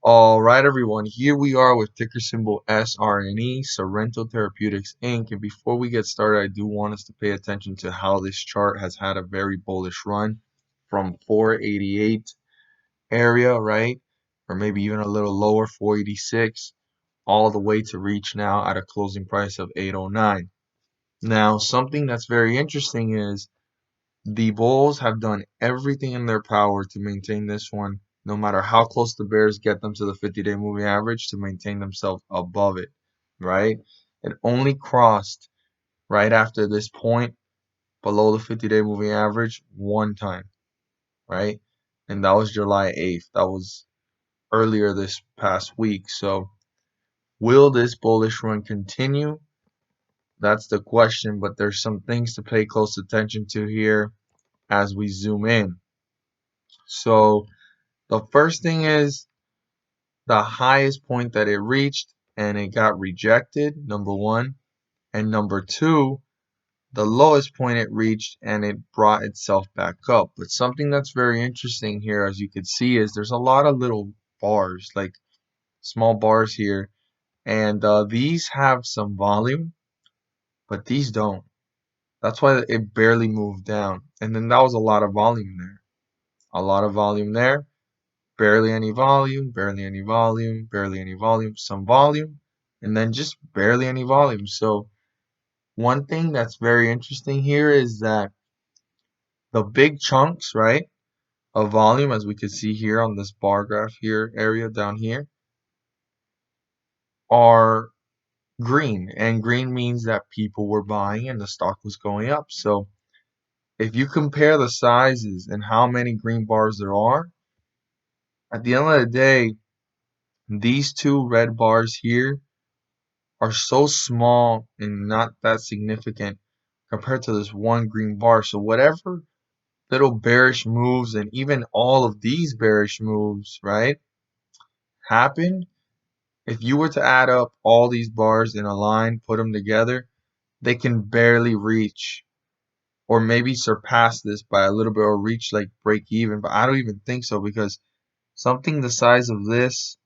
All right, everyone. Here we are with ticker symbol Srne, Sorrento Therapeutics Inc. And before we get started, I do want us to pay attention to how this chart has had a very bullish run from 488 area, right? Or maybe even a little lower, 486, all the way to reach now at a closing price of 809. Now, something that's very interesting is the Bulls have done everything in their power to maintain this one, no matter how close the Bears get them to the 50-day moving average, to maintain themselves above it, right? It only crossed right after this point below the 50-day moving average one time, right? And that was July 8th. That was earlier this past week. So, will this bullish run continue? That's the question, but there's some things to pay close attention to here as we zoom in. So, the first thing is the highest point that it reached and it got rejected, number one. And number two, the lowest point it reached and it brought itself back up. But something that's very interesting here, as you can see, is there's a lot of little bars, like small bars here. And these have some volume, but these don't. That's why it barely moved down. And then that was a lot of volume there. A lot of volume there. Barely any volume, barely any volume, barely any volume, some volume, and then just barely any volume. So one thing that's very interesting here is that the big chunks, right, of volume, as we can see here on this bar graph here area down here, are green. And green means that people were buying and the stock was going up. So if you compare the sizes and how many green bars there are, at the end of the day, these two red bars here are so small and not that significant compared to this one green bar. So whatever little bearish moves and even all of these bearish moves, right, happen, if you were to add up all these bars in a line, put them together, they can barely reach or maybe surpass this by a little bit or reach like break even. But I don't even think so, because something the size of this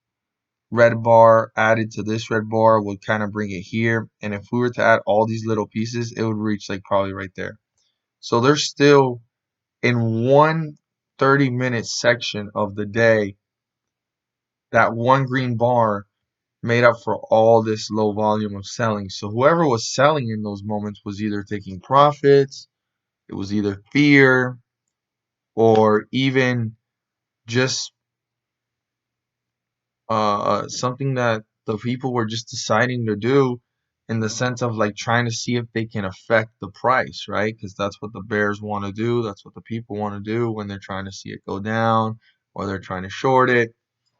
red bar added to this red bar would kind of bring it here. And if we were to add all these little pieces, it would reach like probably right there. So there's still in one 30-minute section of the day, that one green bar made up for all this low volume of selling. So whoever was selling in those moments was either taking profits, it was either fear, or even just something that the people were just deciding to do, in the sense of like trying to see if they can affect the price, right? Because that's what the bears want to do. That's what the people want to do when they're trying to see it go down or they're trying to short it,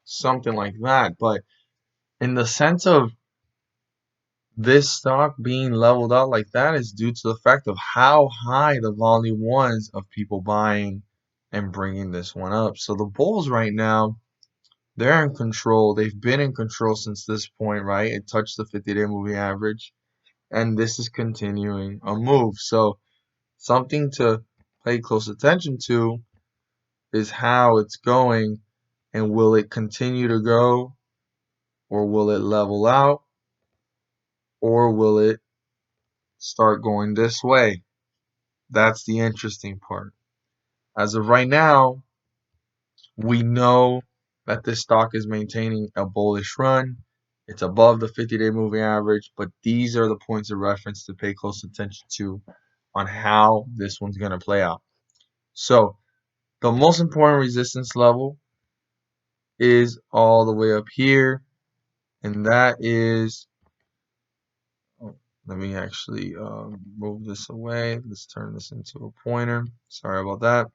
something like that. But in the sense of this stock being leveled out like that is due to the fact of how high the volume was of people buying and bringing this one up. So the bulls right now, they're in control. They've been in control since this point, right? It touched the 50-day moving average, and this is continuing a move. So something to pay close attention to is how it's going, and will it continue to go, or will it level out, or will it start going this way? That's the interesting part. As of right now, we know that this stock is maintaining a bullish run. It's above the 50-day moving average, but these are the points of reference to pay close attention to on how this one's going to play out. So the most important resistance level is all the way up here, and that is, let me actually move this away. Let's turn this into a pointer. Sorry about that.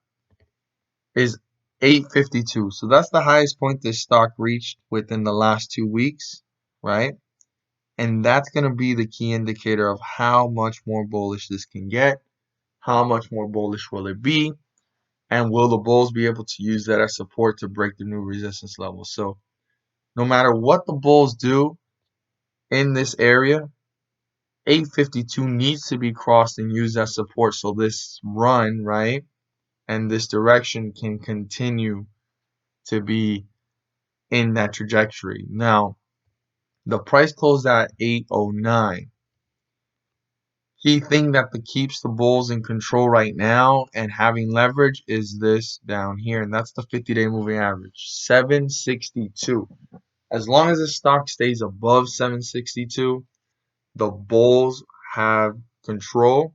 Is 852. So that's the highest point this stock reached within the last 2 weeks, right? And that's going to be the key indicator of how much more bullish this can get. How much more bullish will it be? And will the bulls be able to use that as support to break the new resistance level? So no matter what the bulls do in this area, 852 needs to be crossed and used as support, so this run, right, and this direction can continue to be in that trajectory. Now, the price closed at 809. Key thing that keeps the bulls in control right now and having leverage is this down here, and that's the 50-day moving average, 762. As long as the stock stays above 762, the bulls have control.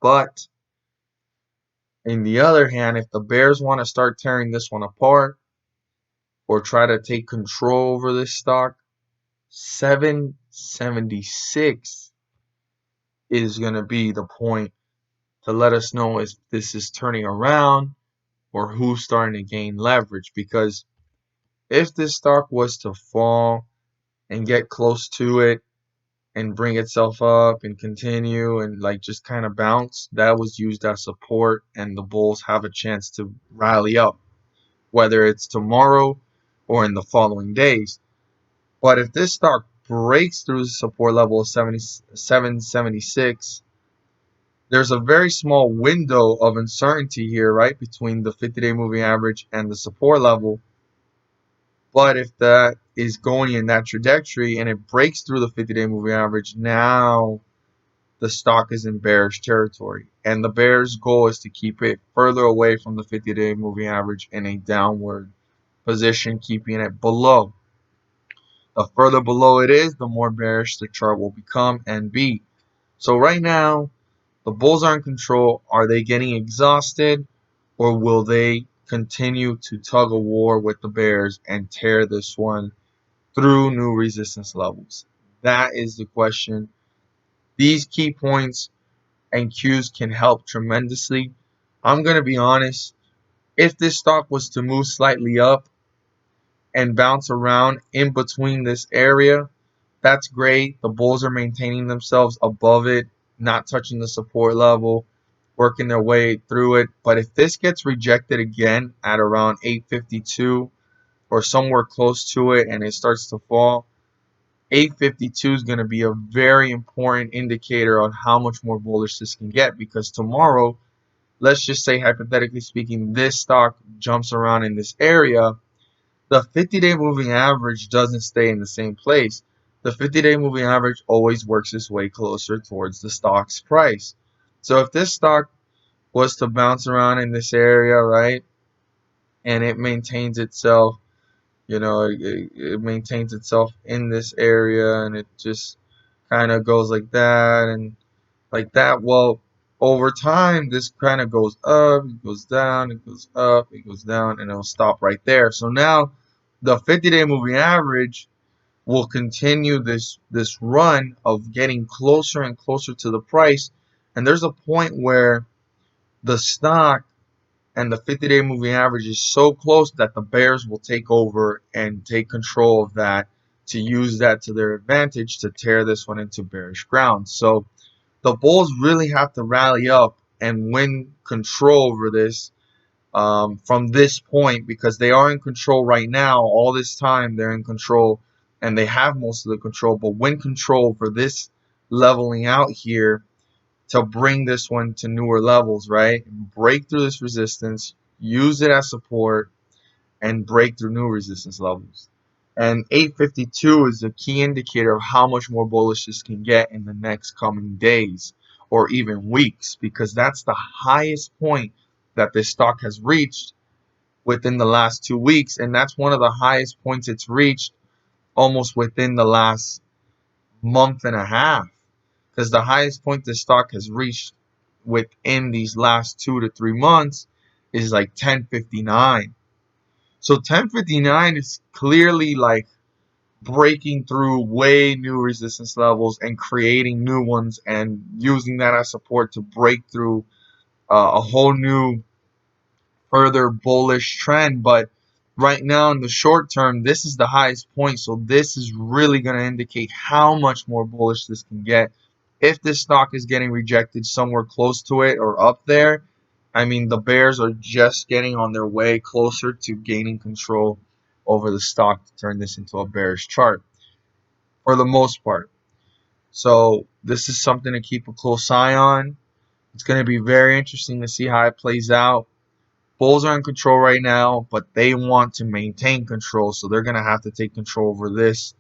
But on the other hand, if the bears want to start tearing this one apart or try to take control over this stock, 776 is going to be the point to let us know if this is turning around or who's starting to gain leverage. Because if this stock was to fall and get close to it and bring itself up and continue and like just kind of bounce, that was used as support, and the bulls have a chance to rally up, whether it's tomorrow or in the following days. But if this stock breaks through the support level of 776, there's a very small window of uncertainty here, right, between the 50-day moving average and the support level. But if that is going in that trajectory and it breaks through the 50-day moving average, now the stock is in bearish territory. And the bear's goal is to keep it further away from the 50-day moving average in a downward position, keeping it below. The further below it is, the more bearish the chart will become and be. So right now, the bulls are in control. Are they getting exhausted, or will they continue to tug a war with the bears and tear this one through new resistance levels? That is the question. These key points and cues can help tremendously. I'm going to be honest. If this stock was to move slightly up and bounce around in between this area, that's great. The bulls are maintaining themselves above it, not touching the support level, working their way through it. But if this gets rejected again at around 852 or somewhere close to it and it starts to fall, 852 is going to be a very important indicator on how much more bullish this can get, because tomorrow, let's just say hypothetically speaking, this stock jumps around in this area, the 50-day moving average doesn't stay in the same place. The 50-day moving average always works its way closer towards the stock's price. So if this stock was to bounce around in this area, right, and it maintains itself, it maintains itself in this area, and it just kind of goes like that and like that. Well, over time, this kind of goes up, it goes down, it goes up, it goes down, and it'll stop right there. So now the 50-day moving average will continue this run of getting closer and closer to the price. And there's a point where the stock and the 50-day moving average is so close that the bears will take over and take control of that to use that to their advantage to tear this one into bearish ground. So the bulls really have to rally up and win control over this from this point, because they are in control right now. All this time they're in control and they have most of the control, but win control for this leveling out here to bring this one to newer levels, right? Break through this resistance, use it as support, and break through new resistance levels. And 852 is a key indicator of how much more bullish this can get in the next coming days or even weeks, because that's the highest point that this stock has reached within the last 2 weeks. And that's one of the highest points it's reached almost within the last month and a half, because the highest point the stock has reached within these last 2 to 3 months is like 1059. So 1059 is clearly like breaking through way new resistance levels and creating new ones and using that as support to break through a whole new further bullish trend. But right now in the short term, this is the highest point, so this is really going to indicate how much more bullish this can get. If this stock is getting rejected somewhere close to it or up there, I mean, the bears are just getting on their way closer to gaining control over the stock to turn this into a bearish chart for the most part. So this is something to keep a close eye on. It's going to be very interesting to see how it plays out. Bulls are in control right now, but they want to maintain control, so they're going to have to take control over this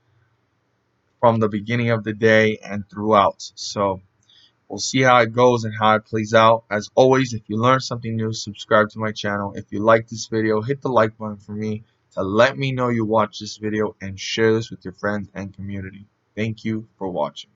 from the beginning of the day and throughout. So we'll see how it goes and how it plays out. As always, if you learned something new, subscribe to my channel. If you like this video, hit the like button for me to let me know you watched this video, and share this with your friends and community. Thank you for watching.